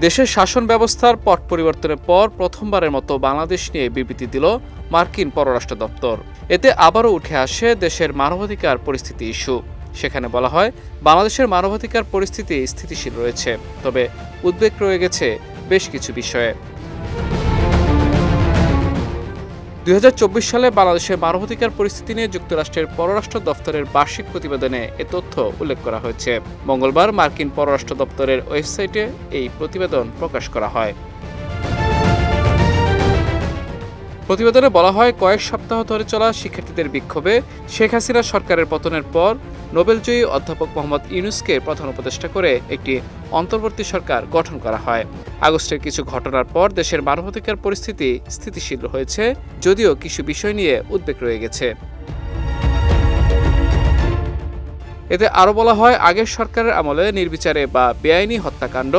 দেশের শাসন ব্যবস্থার পট পরিবর্তনের পর প্রথমবারের মতো বাংলাদেশ নিয়ে বিবৃতি দিল মার্কিন পররাষ্ট্র দপ্তর। এতে আবারও উঠে আসে দেশের মানবাধিকার পরিস্থিতি ইস্যু। সেখানে বলা হয়, বাংলাদেশের মানবাধিকার পরিস্থিতি স্থিতিশীল রয়েছে, তবে উদ্বেগ রয়ে গেছে বেশ কিছু বিষয়ে। ২০২৪ সালে বাংলাদেশের মানবাধিকার পরিস্থিতি নিয়ে যুক্তরাষ্ট্রের পররাষ্ট্র দপ্তরের বার্ষিক প্রতিবেদনে এ তথ্য উল্লেখ করা হয়েছে। মঙ্গলবার মার্কিন পররাষ্ট্র দপ্তরের ওয়েবসাইটে এই প্রতিবেদন প্রকাশ করা হয়। প্রতিবেদনে বলা হয়, কয়েক সপ্তাহ ধরে চলা শিক্ষার্থীদের বিক্ষোভে শেখ হাসিনা সরকারের পতনের পর নোবেলজয়ী অধ্যাপক মোহাম্মদ ইউনূসকে প্রধান উপদেষ্টা করে একটি অন্তর্বর্তী সরকার গঠন করা হয়। আগস্টের কিছু ঘটনার পর দেশের মানবাধিকার পরিস্থিতি স্থিতিশীল হয়েছে, যদিও কিছু বিষয় নিয়ে উদ্বেগ রয়ে গেছে। এতে আরও বলা হয়, আগের সরকারের আমলে নির্বিচারে বা বেআইনি হত্যাকাণ্ড,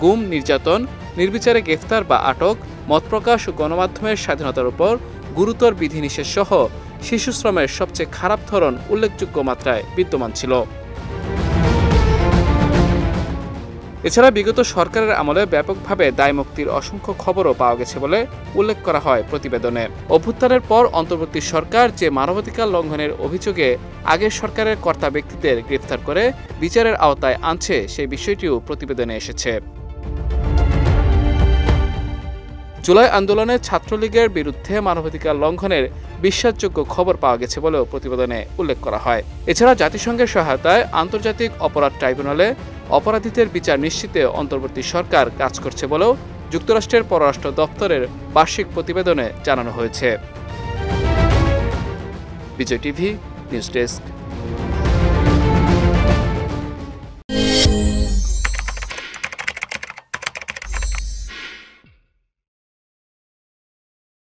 গুম, নির্যাতন, নির্বিচারে গ্রেফতার বা আটক, মত প্রকাশ ও গণমাধ্যমের স্বাধীনতার উপর গুরুতর বিধিনিষেধ সহ শিশু শ্রমের সবচেয়ে খারাপ ধরন উল্লেখযোগ্য মাত্রায় বিদ্যমান ছিল। এছাড়া বিগত সরকারের আমলে ব্যাপকভাবে দায়মুক্তির অসংখ্য খবরও পাওয়া গেছে বলে উল্লেখ করা হয় প্রতিবেদনে। অভ্যুত্থানের পর অন্তর্বর্তী সরকার যে মানবাধিকার লঙ্ঘনের অভিযোগে আগের সরকারের কর্তা ব্যক্তিদের গ্রেফতার করে বিচারের আওতায় আনছে, সেই বিষয়টিও প্রতিবেদনে এসেছে। জুলাই আন্দোলনে ছাত্রলীগের বিরুদ্ধে মানবাধিকার লঙ্ঘনের বিশ্বাসযোগ্য খবর পাওয়া গেছে বলেও প্রতিবেদনে উল্লেখ করা হয়। এছাড়া জাতিসংঘের সহায়তায় আন্তর্জাতিক অপরাধ ট্রাইব্যুনালে অপরাধীদের বিচার নিশ্চিতে অন্তর্বর্তী সরকার কাজ করছে বলেও যুক্তরাষ্ট্রের পররাষ্ট্র দপ্তরের বার্ষিক প্রতিবেদনে জানানো হয়েছে। বিজয় টিভি নিউজ ডেস্ক।